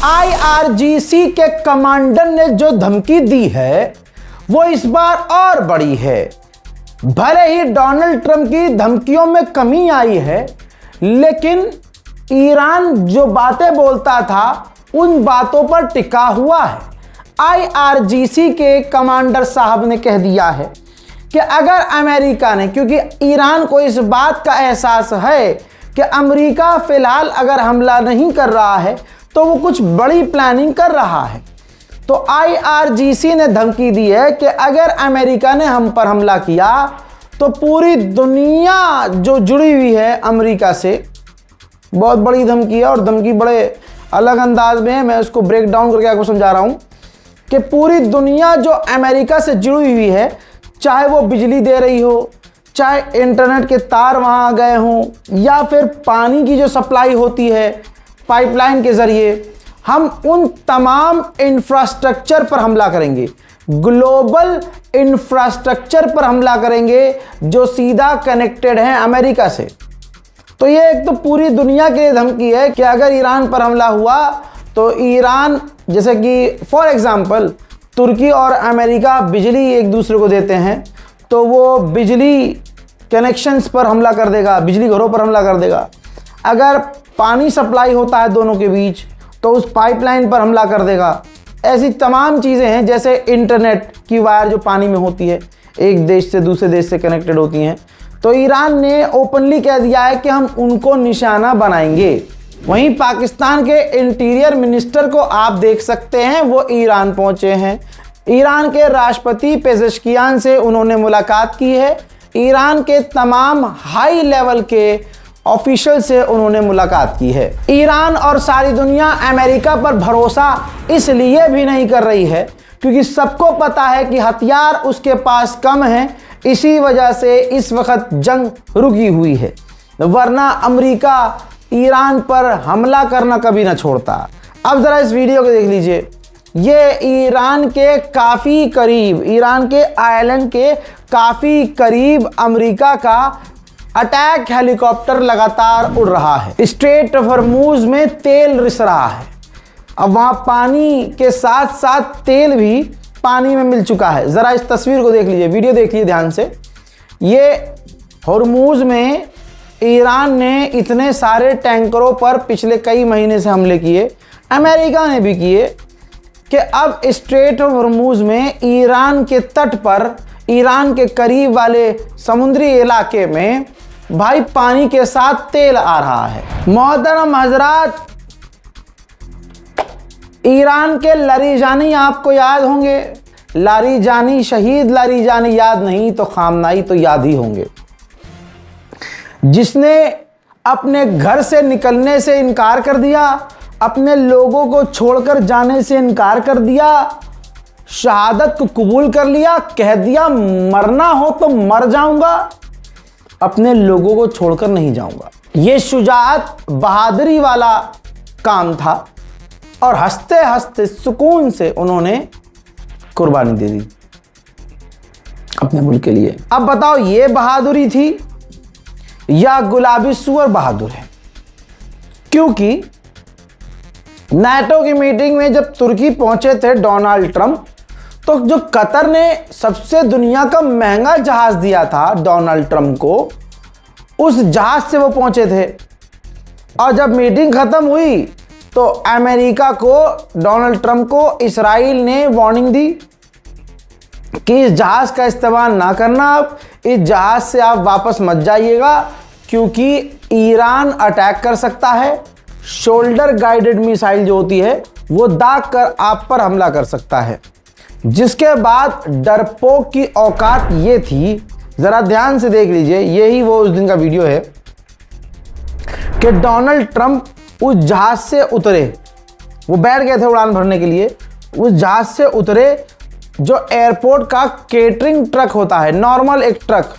IRGC के commander ने जो धमकी दी है वो इस बार और बड़ी है। भले ही डोनाल्ड ट्रंप की धमकियों में कमी आई है, लेकिन ईरान जो बातें बोलता था उन बातों पर टिका हुआ है। IRGC के कमांडर साहब ने कह दिया है कि अगर अमेरिका ने, क्योंकि ईरान को इस बात का एहसास है कि अमेरिका फिलहाल अगर हमला नहीं कर रहा है तो वो कुछ बड़ी प्लानिंग कर रहा है, तो IRGC ने धमकी दी है कि अगर अमेरिका ने हम पर हमला किया तो पूरी दुनिया जो जुड़ी हुई है अमेरिका से, बहुत बड़ी धमकी है और धमकी बड़े अलग अंदाज में है, मैं उसको ब्रेक डाउन करके आपको समझा रहा हूं कि पूरी दुनिया जो अमेरिका से जुड़ी हुई है, चाहे वो बिजली दे रही हो, चाहे इंटरनेट के तार वहां आ गए हों, या फिर पानी की जो सप्लाई होती है पाइपलाइन के जरिए, हम उन तमाम इंफ्रास्ट्रक्चर पर हमला करेंगे, ग्लोबल इंफ्रास्ट्रक्चर पर हमला करेंगे जो सीधा कनेक्टेड हैं अमेरिका से। तो ये एक तो पूरी दुनिया के लिए धमकी है कि अगर ईरान पर हमला हुआ तो ईरान, जैसे कि फॉर एग्जांपल तुर्की और अमेरिका बिजली एक दूसरे को देते हैं, तो वो बिजली कनेक्शंस पर हमला कर देगा, बिजली घरों पर हमला कर देगा। अगर पानी सप्लाई होता है दोनों के बीच तो उस पाइपलाइन पर हमला कर देगा। ऐसी तमाम चीज़ें हैं, जैसे इंटरनेट की वायर जो पानी में होती है, एक देश से दूसरे देश से कनेक्टेड होती हैं, तो ईरान ने ओपनली कह दिया है कि हम उनको निशाना बनाएंगे। वहीं पाकिस्तान के इंटीरियर मिनिस्टर को आप देख सकते हैं, वो ईरान पहुंचे हैं। ईरान के राष्ट्रपति पेजेश्कियान से उन्होंने मुलाकात की है। ईरान के तमाम हाई लेवल के ऑफिशियल से उन्होंने मुलाकात की है। ईरान और सारी दुनिया अमेरिका पर भरोसा इसलिए भी नहीं कर रही है क्योंकि सबको पता है कि हथियार उसके पास कम हैं, इसी वजह से इस वक्त जंग रुकी हुई है, वरना अमेरिका ईरान पर हमला करना कभी ना छोड़ता। अब ज़रा इस वीडियो को देख लीजिए। ये ईरान के काफ़ी करीब, ईरान के आइलैंड के काफ़ी करीब अमेरिका का अटैक हेलीकॉप्टर लगातार उड़ रहा है। स्ट्रेट ऑफ हॉर्मूज में तेल रिस रहा है। अब वहाँ पानी के साथ साथ तेल भी पानी में मिल चुका है। ज़रा इस तस्वीर को देख लीजिए, वीडियो देख लीजिए ध्यान से। ये हॉर्मूज में ईरान ने इतने सारे टैंकरों पर पिछले कई महीने से हमले किए, अमेरिका ने भी किए, कि अब स्ट्रेट ऑफ हॉर्मूज में ईरान के तट पर, ईरान के करीब वाले समुद्री इलाके में भाई पानी के साथ तेल आ रहा है। मोहतरम हजरात, ईरान के लारीजानी आपको याद होंगे। लारीजानी, शहीद लारीजानी याद नहीं तो खामनाई तो याद ही होंगे, जिसने अपने घर से निकलने से इनकार कर दिया, अपने लोगों को छोड़कर जाने से इनकार कर दिया, शहादत को कबूल कर लिया, कह दिया मरना हो तो मर जाऊंगा, अपने लोगों को छोड़कर नहीं जाऊंगा। यह शुजाअत, बहादुरी वाला काम था और हंसते हंसते सुकून से उन्होंने कुर्बानी दे दी अपने मुल्क के लिए। अब बताओ, ये बहादुरी थी या गुलाबी सुअर बहादुर है? क्योंकि नाटो की मीटिंग में जब तुर्की पहुंचे थे डोनाल्ड ट्रंप, तो जो कतर ने सबसे दुनिया का महंगा जहाज दिया था डोनाल्ड ट्रंप को, उस जहाज से वो पहुंचे थे। और जब मीटिंग खत्म हुई तो अमेरिका को, डोनाल्ड ट्रंप को इजराइल ने वार्निंग दी कि इस जहाज का इस्तेमाल ना करना, आप इस जहाज से आप वापस मत जाइएगा क्योंकि ईरान अटैक कर सकता है। शोल्डर गाइडेड मिसाइल जो होती है वो दाग कर आप पर हमला कर सकता है। जिसके बाद डरपोक की औकात ये थी, जरा ध्यान से देख लीजिए, यही वो उस दिन का वीडियो है कि डोनाल्ड ट्रंप उस जहाज से उतरे, वो बैठ गए थे उड़ान भरने के लिए, उस जहाज से उतरे जो एयरपोर्ट का केटरिंग ट्रक होता है, नॉर्मल एक ट्रक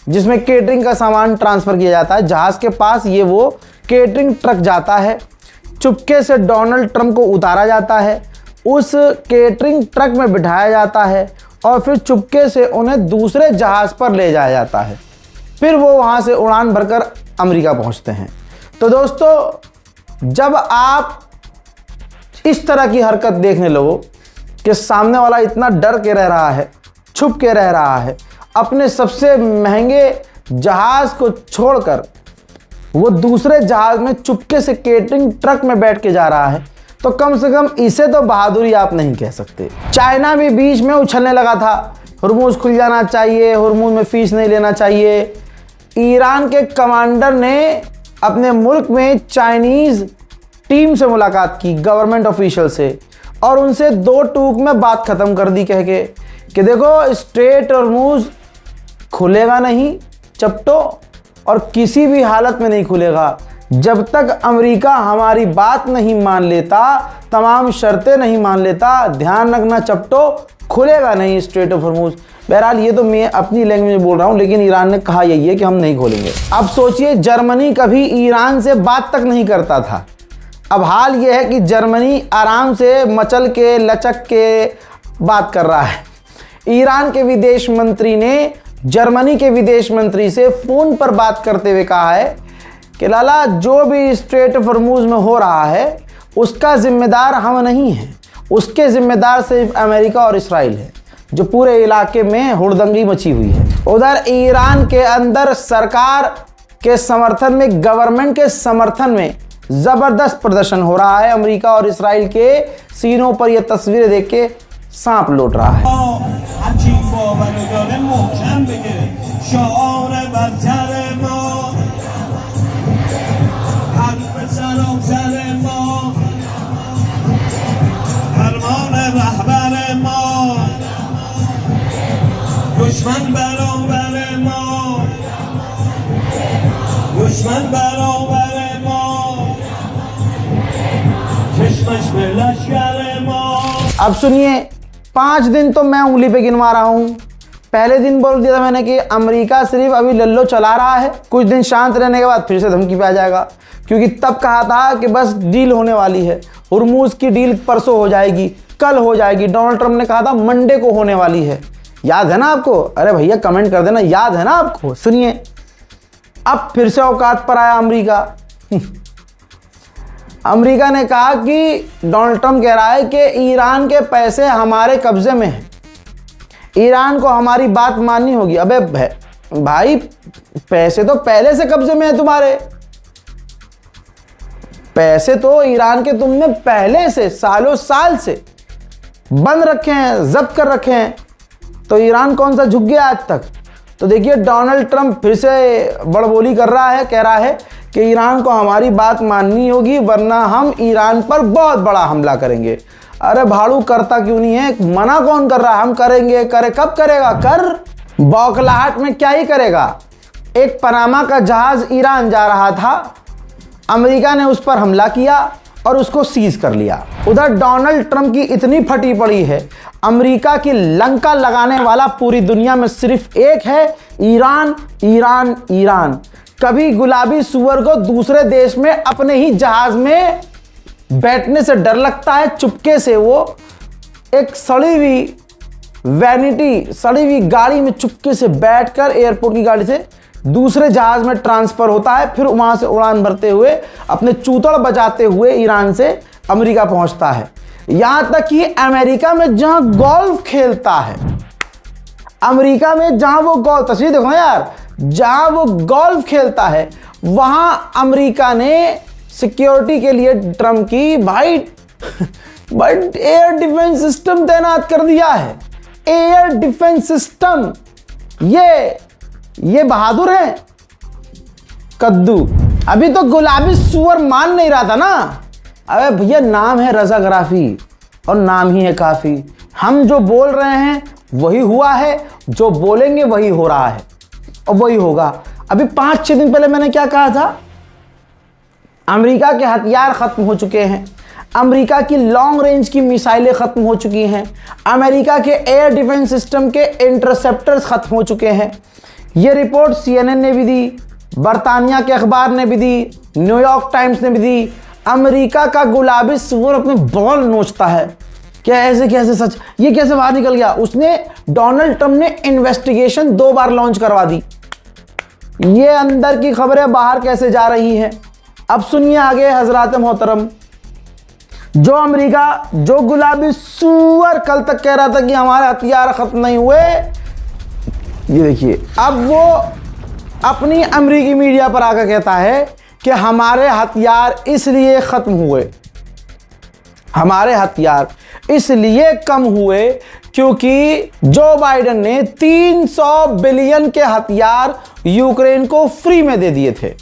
जिसमें केटरिंग का सामान ट्रांसफर किया जाता है, जहाज के पास ये वो केटरिंग ट्रक जाता है। चुपके से डोनाल्ड ट्रंप को उतारा जाता है, उस केटरिंग ट्रक में बिठाया जाता है और फिर चुपके से उन्हें दूसरे जहाज पर ले जाया जाता है। फिर वो वहाँ से उड़ान भरकर अमेरिका पहुँचते हैं। तो दोस्तों, जब आप इस तरह की हरकत देखने लगो कि सामने वाला इतना डर के रह रहा है, छुप के रह रहा है, अपने सबसे महंगे जहाज को छोड़कर वो दूसरे जहाज में चुपके से केटरिंग ट्रक में बैठ के जा रहा है, तो कम से कम इसे तो बहादुरी आप नहीं कह सकते। चाइना भी बीच में उछलने लगा था, हुर्मुज़ खुल जाना चाहिए, हुर्मुज़ में फीस नहीं लेना चाहिए। ईरान के कमांडर ने अपने मुल्क में चाइनीज़ टीम से मुलाकात की, गवर्नमेंट ऑफिशियल से, और उनसे दो टूक में बात ख़त्म कर दी, कह के कि देखो स्ट्रेट हुर्मुज़ खुलेगा नहीं चपटो, और किसी भी हालत में नहीं खुलेगा जब तक अमेरिका हमारी बात नहीं मान लेता, तमाम शर्तें नहीं मान लेता। ध्यान रखना चपटो, खुलेगा नहीं स्ट्रेट ऑफ हुर्मुज़। बहरहाल ये तो मैं अपनी लैंग्वेज में बोल रहा हूँ, लेकिन ईरान ने कहा यही है कि हम नहीं खोलेंगे। अब सोचिए, जर्मनी कभी ईरान से बात तक नहीं करता था, अब हाल ये है कि जर्मनी आराम से मचल के लचक के बात कर रहा है। ईरान के विदेश मंत्री ने जर्मनी के विदेश मंत्री से फ़ोन पर बात करते हुए कहा है कि लाला, जो भी स्ट्रेट ऑफ हुर्मुज़ में हो रहा है उसका जिम्मेदार हम नहीं हैं, उसके जिम्मेदार सिर्फ अमेरिका और इसराइल है, जो पूरे इलाके में हुड़दंगी मची हुई है। उधर ईरान के अंदर सरकार के समर्थन में, गवर्नमेंट के समर्थन में ज़बरदस्त प्रदर्शन हो रहा है। अमेरिका और इसराइल के सीनों पर यह तस्वीरें देख के सांप लौट रहा है। दुश्मन बराबर मौत, दुश्मन बराबर मौत, किस्मत में लश्कर मौत। अब सुनिए, 5 दिन तो मैं उंगली पे गिनवा रहा हूँ। पहले दिन बोल दिया था मैंने कि अमेरिका सिर्फ अभी लल्लो चला रहा है, कुछ दिन शांत रहने के बाद फिर से धमकी पे आ जाएगा, क्योंकि तब कहा था कि बस डील होने वाली है, हुर्मुज़ की डील परसों हो जाएगी, कल हो जाएगी। डोनाल्ड ट्रंप ने कहा था मंडे को होने वाली है, याद है ना आपको? अरे भैया कमेंट कर देना, याद है ना आपको? सुनिए, अब फिर से औकात पर आया अमेरिका। अमेरिका ने कहा कि डोनाल्ड ट्रंप कह रहा है कि ईरान के पैसे हमारे कब्जे में हैं, ईरान को हमारी बात माननी होगी। अबे भाई, पैसे तो पहले से कब्जे में है तुम्हारे, पैसे तो ईरान के तुमने पहले से सालों साल से बंद रखे हैं, जब्त कर रखे हैं, तो ईरान कौन सा झुक गया आज तक? तो देखिए, डोनाल्ड ट्रंप फिर से बड़बोली कर रहा है, कह रहा है कि ईरान को हमारी बात माननी होगी वरना हम ईरान पर बहुत बड़ा हमला करेंगे। अरे भाड़ू, करता क्यों नहीं है? मना कौन कर रहा है? हम करेंगे। करे कब करेगा? कर बौखलाहट में क्या ही करेगा। एक पनामा का जहाज ईरान जा रहा था, अमेरिका ने उस पर हमला किया और उसको सीज कर लिया। उधर डोनाल्ड ट्रंप की इतनी फटी पड़ी है, अमेरिका की लंका लगाने वाला पूरी दुनिया में सिर्फ एक है, ईरान, ईरान, ईरान। कभी गुलाबी सुअर को दूसरे देश में अपने ही जहाज में बैठने से डर लगता है, चुपके से वो एक सड़ी हुई वैनिटी, सड़ी हुई गाड़ी में चुपके से बैठकर एयरपोर्ट की गाड़ी से दूसरे जहाज में ट्रांसफर होता है, फिर वहां से उड़ान भरते हुए अपने चूतड़ बजाते हुए ईरान से अमेरिका पहुंचता है। यहां तक कि अमेरिका में जहां गोल्फ खेलता है, अमेरिका में जहां वो गोल्फ, तस्वीर देखो यार, जहां वो गोल्फ खेलता है वहां अमेरिका ने सिक्योरिटी के लिए ट्रंप की भाई एयर डिफेंस सिस्टम तैनात कर दिया है। एयर डिफेंस सिस्टम, ये बहादुर है कद्दू। अभी तो गुलाबी सुअर मान नहीं रहा था ना। अबे भैया, नाम है रजा गराफी और नाम ही है काफी। हम जो बोल रहे हैं वही हुआ है, जो बोलेंगे वही हो रहा है और वही होगा। अभी 5-6 दिन पहले मैंने क्या कहा था? अमेरिका के हथियार खत्म हो चुके हैं, अमेरिका की लॉन्ग रेंज की मिसाइलें खत्म हो चुकी हैं, अमेरिका के एयर डिफेंस सिस्टम के इंटरसेप्टर्स खत्म हो चुके हैं। ये रिपोर्ट CNN ने भी दी, बरतानिया के अखबार ने भी दी, न्यूयॉर्क टाइम्स ने भी दी। अमेरिका का गुलाबी सुअर अपने बॉल नोचता है। क्या ऐसे कैसे सच, ये कैसे बाहर निकल गया? उसने, डोनाल्ड ट्रंप ने इन्वेस्टिगेशन 2 बार लॉन्च करवा दी। ये अंदर की खबरें बाहर कैसे जा रही हैं? अब सुनिए आगे हजरात मोहतरम। जो अमेरिका, जो गुलाबी सूअर कल तक कह रहा था कि हमारे हथियार खत्म नहीं हुए, ये देखिए अब वो अपनी अमेरिकी मीडिया पर आकर कहता है कि हमारे हथियार इसलिए खत्म हुए, हमारे हथियार इसलिए कम हुए क्योंकि जो बाइडेन ने 300 बिलियन के हथियार यूक्रेन को फ्री में दे दिए थे।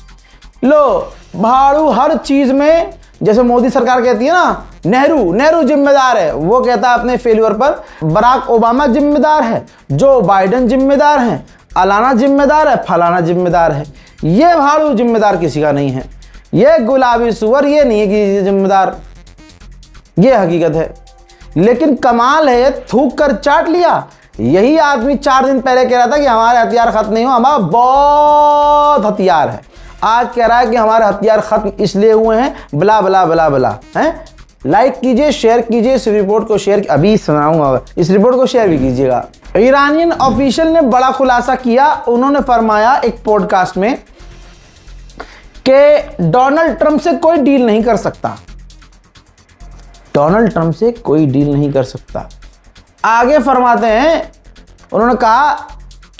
लो भाड़ू हर चीज में, जैसे मोदी सरकार कहती है ना नेहरू जिम्मेदार है, वो कहता है अपने फेल्यूर पर बराक ओबामा जिम्मेदार है, जो बाइडेन जिम्मेदार है, अलाना जिम्मेदार है, फलाना जिम्मेदार है। ये भाड़ू जिम्मेदार किसी का नहीं है, ये गुलाबी सुअर ये नहीं है कि जिम्मेदार, ये हकीकत है। लेकिन कमाल है, थूक कर चाट लिया। यही आदमी 4 दिन पहले कह रहा था कि हमारे हथियार खत्म नहीं हो, हमारा बहुत हथियार है। आज कह रहा है कि हमारे हथियार खत्म इसलिए हुए हैं, बला बला बला बला हैं। लाइक कीजिए, शेयर कीजिए इस रिपोर्ट को, शेयर अभी सुनाऊंगा, इस रिपोर्ट को शेयर भी कीजिएगा। ईरानियन ऑफिशियल ने बड़ा खुलासा किया। उन्होंने फरमाया एक पॉडकास्ट में कि डोनाल्ड ट्रंप से कोई डील नहीं कर सकता, डोनाल्ड ट्रंप से कोई डील नहीं कर सकता। आगे फरमाते हैं, उन्होंने कहा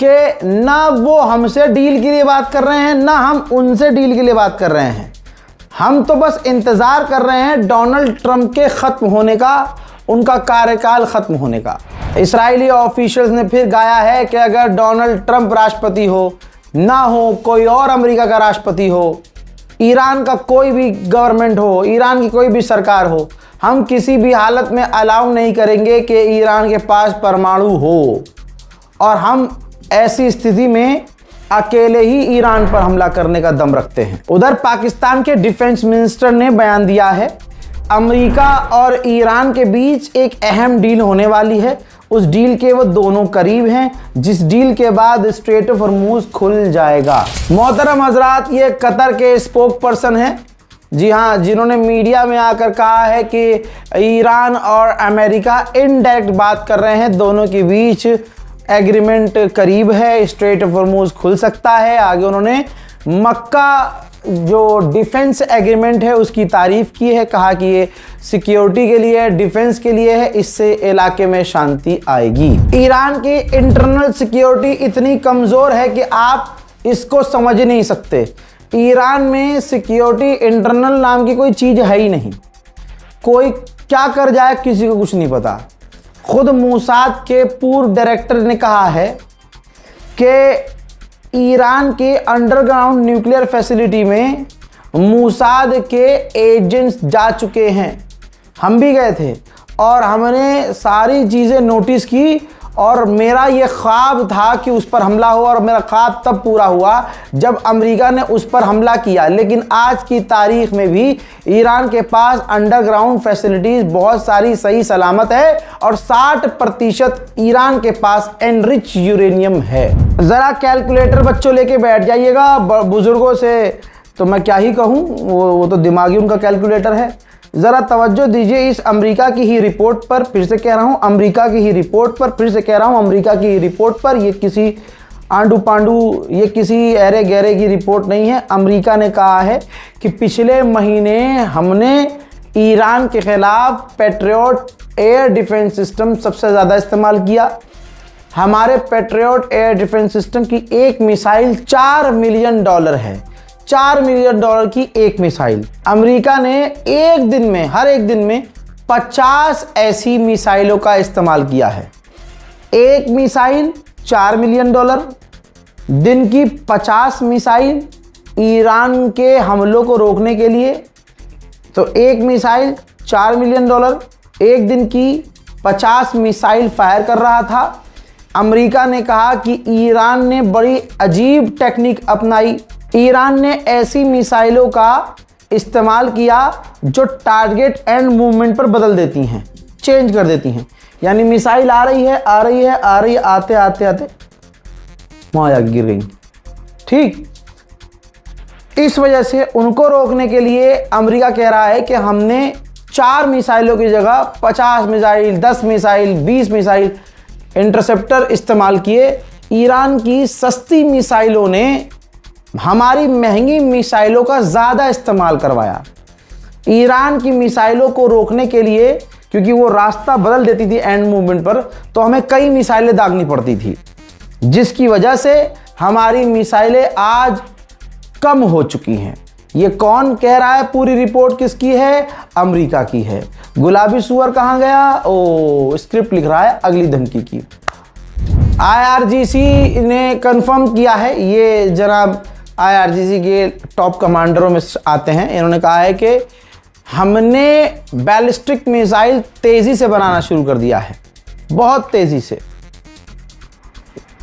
कि ना वो हमसे डील के लिए बात कर रहे हैं, ना हम उनसे डील के लिए बात कर रहे हैं, हम तो बस इंतज़ार कर रहे हैं डोनाल्ड ट्रंप के ख़त्म होने का, उनका कार्यकाल ख़त्म होने का। इस्राएली ऑफिशियल्स ने फिर गाया है कि अगर डोनाल्ड ट्रंप राष्ट्रपति हो, ना हो कोई और अमेरिका का राष्ट्रपति हो, ईरान का कोई भी गवर्नमेंट हो, ईरान की कोई भी सरकार हो, हम किसी भी हालत में अलाउ नहीं करेंगे कि ईरान के पास परमाणु हो, और हम ऐसी स्थिति में अकेले ही ईरान पर हमला करने का दम रखते हैं। उधर पाकिस्तान के डिफेंस मिनिस्टर ने बयान दिया है, अमेरिका और ईरान के बीच एक अहम डील होने वाली है। उस डील के वो दोनों करीब हैं, जिस डील के बाद स्ट्रेट ऑफ हॉर्मूज खुल जाएगा। मोहतरम हजरात, ये कतर के स्पोक पर्सन हैं, जी हाँ, जिन्होंने मीडिया में आकर कहा है कि ईरान और अमेरिका इनडायरेक्ट बात कर रहे हैं, दोनों के बीच एग्रीमेंट करीब है, स्ट्रेट ऑफ हॉर्मूज खुल सकता है। आगे उन्होंने मक्का जो डिफेंस एग्रीमेंट है उसकी तारीफ की है, कहा कि ये सिक्योरिटी के लिए, डिफेंस के लिए है, इससे इलाके में शांति आएगी। ईरान की इंटरनल सिक्योरिटी इतनी कमज़ोर है कि आप इसको समझ ही नहीं सकते। ईरान में सिक्योरिटी इंटरनल नाम की कोई चीज़ है ही नहीं, कोई क्या कर जाए किसी को कुछ नहीं पता। खुद मूसाद के पूर्व डायरेक्टर ने कहा है कि ईरान के अंडरग्राउंड न्यूक्लियर फैसिलिटी में मूसाद के एजेंट्स जा चुके हैं। हम भी गए थे और हमने सारी चीज़ें नोटिस की, और मेरा ये ख्वाब था कि उस पर हमला हो, और मेरा ख्वाब तब पूरा हुआ जब अमेरिका ने उस पर हमला किया। लेकिन आज की तारीख में भी ईरान के पास अंडरग्राउंड फैसिलिटीज़ बहुत सारी सही सलामत है, और 60% ईरान के पास एनरिच यूरेनियम है। ज़रा कैलकुलेटर बच्चों लेके बैठ जाइएगा, बुज़ुर्गों से तो मैं क्या ही कहूँ, वो तो दिमागी उनका कैलकुलेटर है। ज़रा तवज्जो दीजिए इस अमेरिका की ही रिपोर्ट पर, फिर से कह रहा हूँ अमेरिका की ही रिपोर्ट पर, फिर से कह रहा हूँ अमेरिका की ही रिपोर्ट पर। ये किसी आंडू पांडू, ये किसी अरे गहरे की रिपोर्ट नहीं है। अमेरिका ने कहा है कि पिछले महीने हमने ईरान के ख़िलाफ़ पैट्रियट एयर डिफेंस सिस्टम सबसे ज़्यादा इस्तेमाल किया। हमारे पैट्रियट एयर डिफेंस सिस्टम की एक मिसाइल $4 मिलियन है, $4 मिलियन की एक मिसाइल। अमेरिका ने एक दिन में, हर एक दिन में 50 ऐसी मिसाइलों का इस्तेमाल किया है। एक मिसाइल $4 मिलियन, दिन की 50 मिसाइल ईरान के हमलों को रोकने के लिए। तो एक मिसाइल $4 मिलियन, एक दिन की 50 मिसाइल फायर कर रहा था। अमेरिका ने कहा कि ईरान ने बड़ी अजीब टेक्निक अपनाई। ईरान ने ऐसी मिसाइलों का इस्तेमाल किया जो टारगेट एंड मूवमेंट पर बदल देती हैं, चेंज कर देती हैं। यानी मिसाइल आ रही है, आते आते वहाँ जाके गिर गई। ठीक, इस वजह से उनको रोकने के लिए अमेरिका कह रहा है कि हमने 4 मिसाइलों की जगह 50 मिसाइल, 10 मिसाइल, 20 मिसाइल इंटरसेप्टर इस्तेमाल किए। ईरान की सस्ती मिसाइलों ने हमारी महंगी मिसाइलों का ज़्यादा इस्तेमाल करवाया। ईरान की मिसाइलों को रोकने के लिए, क्योंकि वो रास्ता बदल देती थी एंड मूवमेंट पर, तो हमें कई मिसाइलें दागनी पड़ती थी, जिसकी वजह से हमारी मिसाइलें आज कम हो चुकी हैं। ये कौन कह रहा है? पूरी रिपोर्ट किसकी है? अमेरिका की है। गुलाबी सुअर कहाँ गया? ओ, स्क्रिप्ट लिख रहा है अगली धमकी की। IRGC ने कंफर्म किया है, ये जनाब IRGC के टॉप कमांडरों में आते हैं। इन्होंने कहा है कि हमने बैलिस्टिक मिसाइल तेजी से बनाना शुरू कर दिया है, बहुत तेजी से।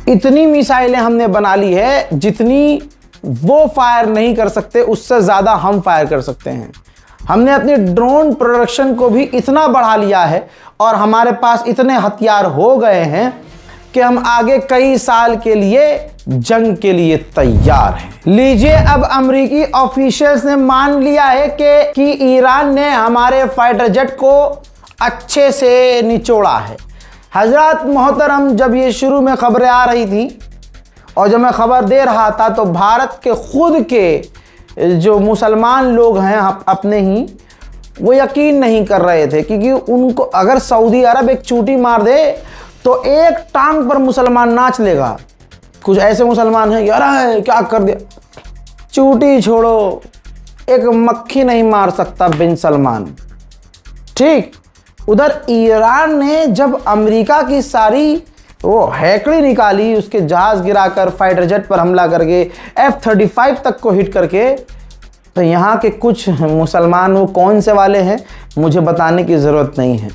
इतनी मिसाइलें हमने बना ली है जितनी वो फायर नहीं कर सकते, उससे ज़्यादा हम फायर कर सकते हैं। हमने अपनी ड्रोन प्रोडक्शन को भी इतना बढ़ा लिया है और हमारे पास इतने हथियार हो गए हैं कि हम आगे कई साल के लिए जंग के लिए तैयार हैं। लीजिए, अब अमेरिकी ऑफिशियल्स ने मान लिया है कि ईरान ने हमारे फाइटर जेट को अच्छे से निचोड़ा है। हजरत मोहतरम, जब ये शुरू में खबरें आ रही थी और जब मैं खबर दे रहा था तो भारत के खुद के जो मुसलमान लोग हैं अपने ही, वो यकीन नहीं कर रहे थे, क्योंकि उनको अगर सऊदी अरब एक चूटी मार दे तो एक टांग पर मुसलमान नाच लेगा। कुछ ऐसे मुसलमान हैं कि अरे क्या कर दिया, चूटी छोड़ो, एक मक्खी नहीं मार सकता बिन सलमान। ठीक उधर ईरान ने जब अमेरिका की सारी वो हैकड़ी निकाली, उसके जहाज गिराकर, फाइटर जेट पर हमला करके, F-35 तक को हिट करके, तो यहाँ के कुछ मुसलमान वो कौन से वाले हैं मुझे बताने की ज़रूरत नहीं है,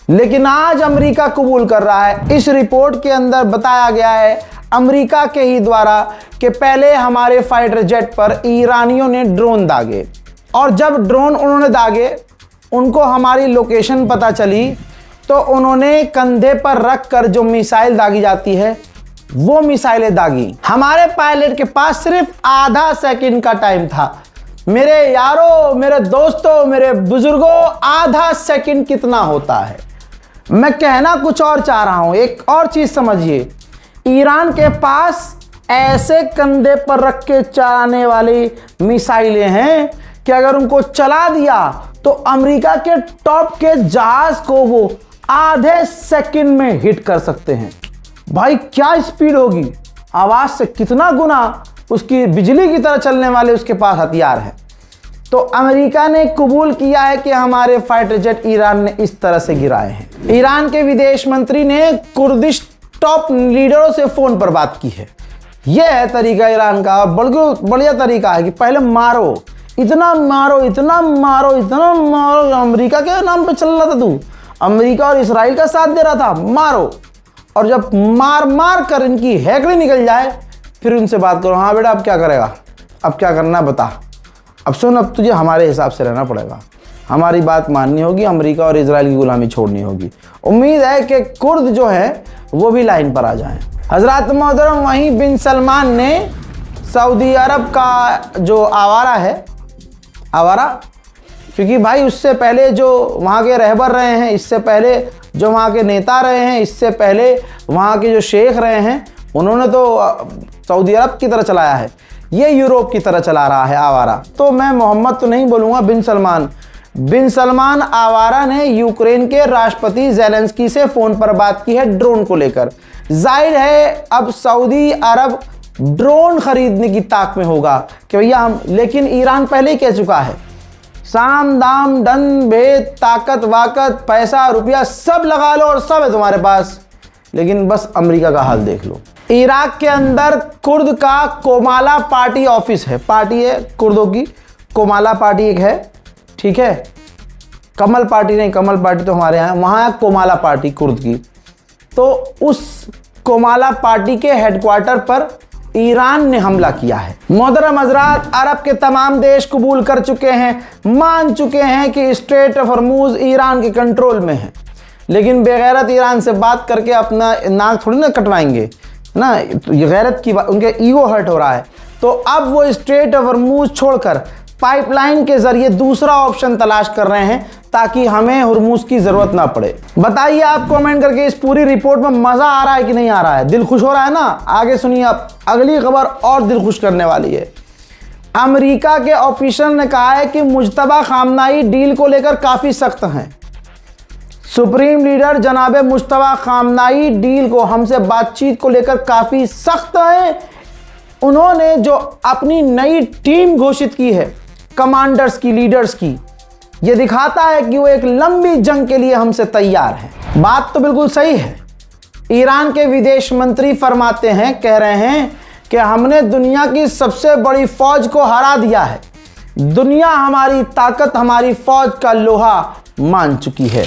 लेकिन आज अमेरिका कबूल कर रहा है। इस रिपोर्ट के अंदर बताया गया है अमेरिका के ही द्वारा कि पहले हमारे फाइटर जेट पर ईरानियों ने ड्रोन दागे, और जब ड्रोन उन्होंने दागे, उनको हमारी लोकेशन पता चली, तो उन्होंने कंधे पर रख कर जो मिसाइल दागी जाती है वो मिसाइलें दागी। हमारे पायलट के पास सिर्फ आधा सेकंड का टाइम था। मेरे यारों, मेरे दोस्तों, मेरे बुजुर्गों, आधा सेकंड कितना होता है? मैं कहना कुछ और चाह रहा हूं, एक और चीज समझिए। ईरान के पास ऐसे कंधे पर रख के चलाने वाली मिसाइलें हैं कि अगर उनको चला दिया तो अमेरिका के टॉप के जहाज को वो आधे सेकंड में हिट कर सकते हैं। भाई क्या स्पीड होगी, आवाज से कितना गुना उसकी बिजली की तरह चलने वाले उसके पास हथियार है। तो अमेरिका ने कबूल किया है कि हमारे फाइटर जेट ईरान ने इस तरह से गिराए हैं। ईरान के विदेश मंत्री ने कुर्दिश टॉप लीडरों से फोन पर बात की है। यह है तरीका ईरान का, बढ़िया तरीका है कि पहले मारो, इतना मारो, इतना मारो, इतना मारो। अमेरिका के नाम पे चल रहा था तू, अमेरिका और इसराइल का साथ दे रहा था, मारो। और जब मार मार कर इनकी हैकड़ी निकल जाए फिर उनसे बात करो। हाँ बेटा, अब क्या करेगा, अब क्या करना बता, अब सुन, अब तुझे हमारे हिसाब से रहना पड़ेगा, हमारी बात माननी होगी, अमेरिका और इजराइल की गुलामी छोड़नी होगी। उम्मीद है कि कुर्द जो है वो भी लाइन पर आ जाएं। हजरत मोहतरम, वहीं बिन सलमान ने सऊदी अरब का जो आवारा है, आवारा क्योंकि भाई उससे पहले जो वहाँ के रहबर रहे हैं, इससे पहले जो वहाँ के नेता रहे हैं, इससे पहले वहाँ के जो शेख रहे हैं, उन्होंने तो सऊदी अरब की तरह चलाया है, ये यूरोप की तरह चला रहा है आवारा। तो मैं मोहम्मद तो नहीं बोलूँगा, बिन सलमान आवारा ने यूक्रेन के राष्ट्रपति ज़ेलेंस्की से फ़ोन पर बात की है ड्रोन को लेकर। जाहिर है अब सऊदी अरब ड्रोन खरीदने की ताक में होगा कि भैया हम, लेकिन ईरान पहले ही कह चुका है, साम दाम दन भेद ताकत वाकत पैसा रुपया सब लगा लो और सब है तुम्हारे पास, लेकिन बस अमेरिका का हाल देख लो। इराक के अंदर कुर्द का कोमाला पार्टी ऑफिस है, पार्टी है कुर्दों की, कोमाला पार्टी एक है, ठीक है, कमल पार्टी नहीं, कमल पार्टी तो हमारे यहाँ, वहाँ है कोमाला पार्टी कुर्द की। तो उस कोमाला पार्टी के हेडक्वार्टर पर ईरान ने हमला किया है। मोहतरम हजरात, अरब के तमाम देश कबूल कर चुके हैं, मान चुके हैं कि स्ट्रेट ऑफ हॉर्मूज ईरान के कंट्रोल में है, लेकिन बेगैरत ईरान से बात करके अपना नाक थोड़ी ना कटवाएंगे ना, ये गैरत की बात, उनके ईगो हर्ट हो रहा है। तो अब वो स्ट्रेट ऑफ हॉर्मूज छोड़कर पाइपलाइन के जरिए दूसरा ऑप्शन तलाश कर रहे हैं ताकि हमें हुर्मुज की जरूरत ना पड़े। बताइए आप कमेंट करके, इस पूरी रिपोर्ट में मजा आ रहा है कि नहीं आ रहा है, दिल खुश हो रहा है ना? आगे सुनिए, आप अगली खबर और दिल खुश करने वाली है। अमेरिका के ऑफिसर ने कहा है कि मुज्तबा खामनाई डील को लेकर काफ़ी सख्त हैं। सुप्रीम लीडर जनाब मुज्तबा खामनाई डील को हमसे बातचीत को लेकर काफ़ी सख्त हैं। उन्होंने जो अपनी नई टीम घोषित की है कमांडर्स की, लीडर्स की, ये दिखाता है कि वो एक लंबी जंग के लिए हमसे तैयार हैं। बात तो बिल्कुल सही है। ईरान के विदेश मंत्री फरमाते हैं, कह रहे हैं कि हमने दुनिया की सबसे बड़ी फौज को हरा दिया है। दुनिया हमारी ताकत, हमारी फौज का लोहा मान चुकी है।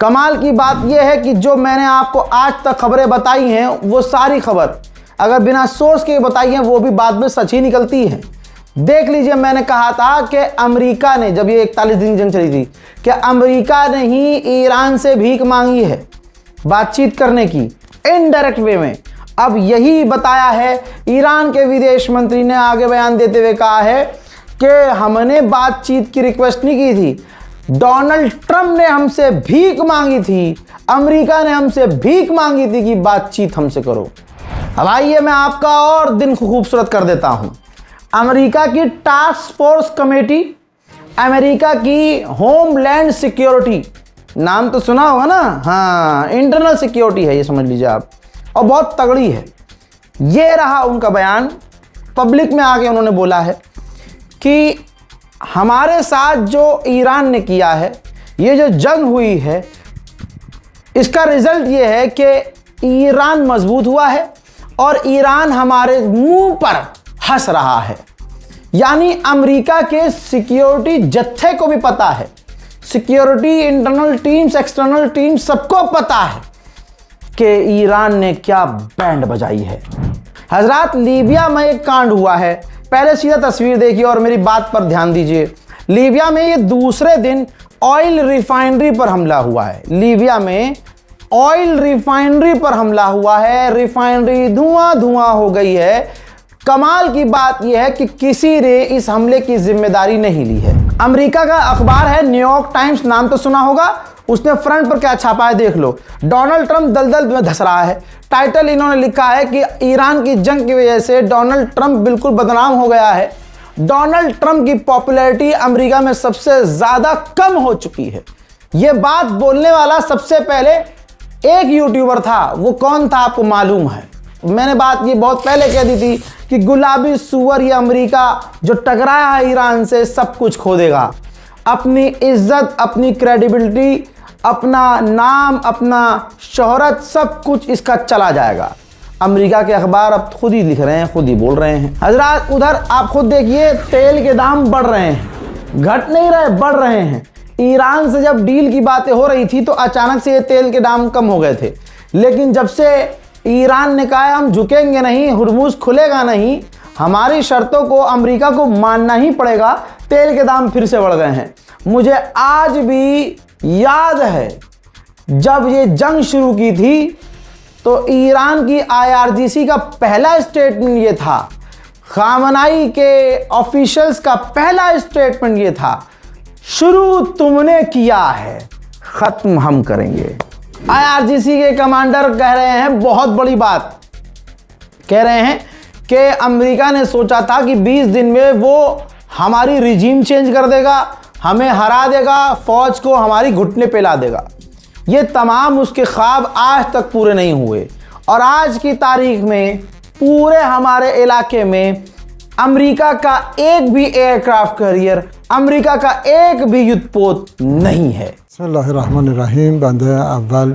कमाल की बात यह है कि जो मैंने आपको आज तक खबरें बताई हैं वो सारी खबर अगर बिना सोर्स के बताई हैं वो भी बाद में सच ही निकलती है। देख लीजिए, मैंने कहा था कि अमेरिका ने, जब ये 41 दिन की जंग चली थी, कि अमेरिका ने ही ईरान से भीख मांगी है बातचीत करने की इनडायरेक्ट वे में। अब यही बताया है ईरान के विदेश मंत्री ने आगे बयान देते हुए कहा है कि हमने बातचीत की रिक्वेस्ट नहीं की थी, डोनाल्ड ट्रंप ने हमसे भीख मांगी थी, अमेरिका ने हमसे भीख मांगी थी कि बातचीत हमसे करो। अब आइए मैं आपका और दिन खूबसूरत कर देता हूं। अमेरिका की टास्क फोर्स कमेटी, अमेरिका की होमलैंड सिक्योरिटी, नाम तो सुना होगा ना, हाँ, इंटरनल सिक्योरिटी है ये, समझ लीजिए आप, और बहुत तगड़ी है। ये रहा उनका बयान, पब्लिक में आके उन्होंने बोला है कि हमारे साथ जो ईरान ने किया है, ये जो जंग हुई है, इसका रिजल्ट ये है कि ईरान मजबूत हुआ है और ईरान हमारे मुंह पर हंस रहा है। यानी अमेरिका के सिक्योरिटी जत्थे को भी पता है, security internal teams, external teams, सबको पता है कि ईरान ने क्या बैंड बजाई है। हजरात, लीबिया में एक कांड हुआ है, पहले सीधा तस्वीर देखिए और मेरी बात पर ध्यान दीजिए। लीबिया में ये दूसरे दिन ऑयल रिफाइनरी पर हमला हुआ है। लीबिया में ऑयल रिफाइनरी पर हमला हुआ है, रिफाइनरी धुआं धुआं हो गई है। कमाल की बात यह है कि किसी ने इस हमले की जिम्मेदारी नहीं ली है। अमेरिका का अखबार है न्यूयॉर्क टाइम्स, नाम तो सुना होगा, उसने फ्रंट पर क्या छापा है देख लो, डोनाल्ड ट्रंप दलदल में धंस रहा है। टाइटल इन्होंने लिखा है कि ईरान की जंग की वजह से डोनाल्ड ट्रंप बिल्कुल बदनाम हो गया है। डोनाल्ड ट्रंप की पॉपुलैरिटी अमेरिका में सबसे ज्यादा कम हो चुकी है। यह बात बोलने वाला सबसे पहले एक यूट्यूबर था, वो कौन था आपको मालूम है? मैंने बात ये बहुत पहले कह दी थी कि गुलाबी सुअर ये अमेरिका जो टकराया है ईरान से सब कुछ खो देगा, अपनी इज्जत, अपनी क्रेडिबिलिटी, अपना नाम, अपना शोहरत, सब कुछ इसका चला जाएगा। अमेरिका के अखबार अब खुद ही लिख रहे हैं, खुद ही बोल रहे हैं। हजरात, उधर आप खुद देखिए तेल के दाम बढ़ रहे हैं, घट नहीं रहे, बढ़ रहे हैं। ईरान से जब डील की बातें हो रही थी तो अचानक से ये तेल के दाम कम हो गए थे, लेकिन जब से ईरान ने कहा हम झुकेंगे नहीं, हुर्मुज़ खुलेगा नहीं, हमारी शर्तों को अमेरिका को मानना ही पड़ेगा, तेल के दाम फिर से बढ़ गए हैं। मुझे आज भी याद है जब ये जंग शुरू की थी तो ईरान की IRGC का पहला स्टेटमेंट ये था, खामनाई के ऑफिशियल्स का पहला स्टेटमेंट ये था, शुरू तुमने किया है, खत्म हम करेंगे। IRGC के कमांडर कह रहे हैं बहुत बड़ी बात, कह रहे हैं कि अमेरिका ने सोचा था कि 20 दिन में वो हमारी रिजीम चेंज कर देगा, हमें हरा देगा, फौज को हमारी घुटने पे ला देगा। ये तमाम उसके ख्वाब आज तक पूरे नहीं हुए और आज की तारीख में पूरे हमारे इलाके में अमेरिका का एक भी एयरक्राफ्ट कैरियर अमेरिका का एक भी युद्धपोत नहीं है। बिस्मिल्लाहिर्रहमानिर्रहीम। बंदे अव्वल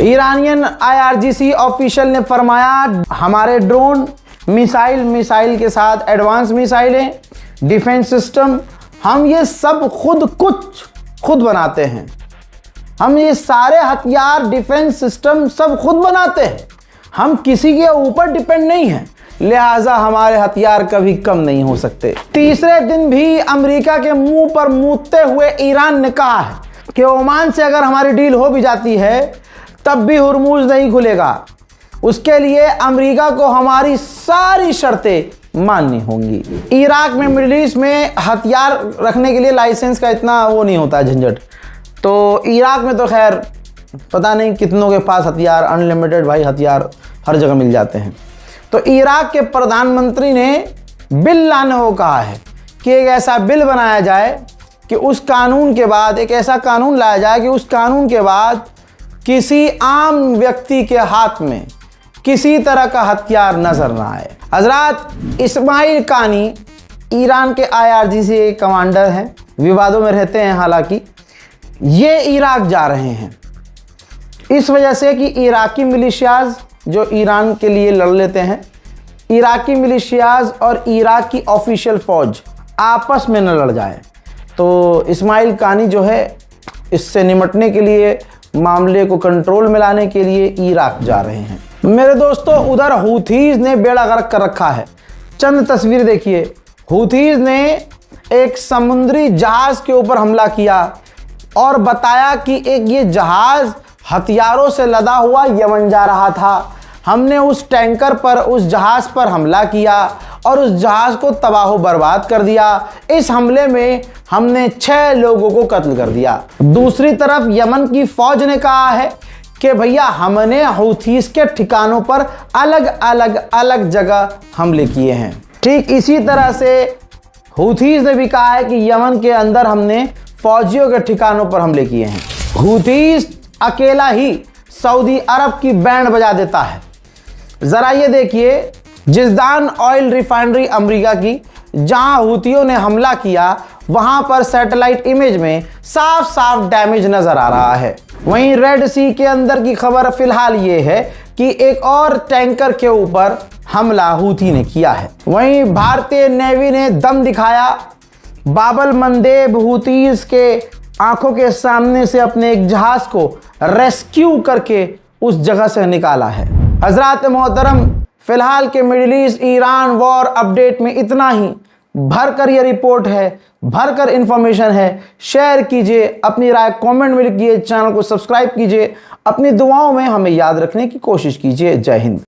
ईरानियन IRGC ऑफिशियल ने फरमाया हमारे ड्रोन मिसाइल के साथ एडवांस मिसाइलें, डिफेंस सिस्टम, हम ये सब खुद बनाते हैं। हम ये सारे हथियार, डिफेंस सिस्टम सब खुद बनाते हैं। हम किसी के ऊपर डिपेंड नहीं हैं, लिहाजा हमारे हथियार कभी कम नहीं हो सकते। तीसरे दिन भी अमेरिका के मुंह पर मूतते हुए ईरान ने कहा है कि ओमान से अगर हमारी डील हो भी जाती है तब भी हुर्मुज नहीं खुलेगा, उसके लिए अमेरिका को हमारी सारी शर्तें माननी होंगी। इराक में, मिडिल ईस्ट में हथियार रखने के लिए लाइसेंस का इतना वो नहीं होता झंझट। तो इराक में तो खैर पता नहीं कितनों के पास हथियार, अनलिमिटेड भाई हथियार हर जगह मिल जाते हैं। तो इराक के प्रधानमंत्री ने बिल लाने को कहा है कि एक ऐसा बिल बनाया जाए कि उस कानून के बाद, एक ऐसा कानून लाया जाए कि उस कानून के बाद किसी आम व्यक्ति के हाथ में किसी तरह का हथियार नजर ना आए। हजरात, इस्माइल कानी ईरान के IRGC कमांडर हैं, विवादों में रहते हैं हालांकि। ये इराक जा रहे हैं इस वजह से कि इराकी मिलिशियाज जो ईरान के लिए लड़ लेते हैं, इराकी मिलिशियाज और इराक की ऑफिशियल फ़ौज आपस में न लड़ जाए। तो इस्माइल कानी जो है इससे निमटने के लिए, मामले को कंट्रोल में लाने के लिए इराक जा रहे हैं। मेरे दोस्तों, उधर हूथीज़ ने बेड़ा गर्क कर रखा है। चंद तस्वीर देखिए। हूथीज़ ने एक समुद्री जहाज़ के ऊपर हमला किया और बताया कि एक ये जहाज़ हथियारों से लदा हुआ यमन जा रहा था। हमने उस टैंकर पर, उस जहाज़ पर हमला किया और उस जहाज़ को तबाह बर्बाद कर दिया। इस हमले में हमने 6 लोगों को कत्ल कर दिया। दूसरी तरफ यमन की फ़ौज ने कहा है कि भैया हमने हूथीज़ के ठिकानों पर अलग जगह हमले किए हैं। ठीक इसी तरह से हूथीज़ ने भी कहा है कि यमन के अंदर हमने फौजियों के ठिकानों पर हमले किए हैं। हूथीज़ अकेला ही सऊदी अरब की बैंड बजा देता है। ज़रा ये देखिए, जिज़दान ऑयल रिफाइनरी अमेरिका की, जहां हूथियों ने हमला किया, वहां पर सैटेलाइट इमेज में साफ डैमेज नज़र आ रहा है। वहीं रेड सी के अंदर की खबर फिलहाल ये है कि एक और टैंकर के ऊपर हमला हूथी ने किया है। वहीं भारतीय नेवी ने दम दिखाया। बाबल मंदेब हूथीज़ के आंखों के सामने से अपने एक जहाज़ को रेस्क्यू करके उस जगह से निकाला है। हजरात मोहतरम, फिलहाल के middle east Iran war update में इतना ही। भरकर ये रिपोर्ट है, भरकर इंफॉर्मेशन है। शेयर कीजिए, अपनी राय कमेंट में लिखिए, चैनल को सब्सक्राइब कीजिए, अपनी दुआओं में हमें याद रखने की कोशिश कीजिए। जय हिंद।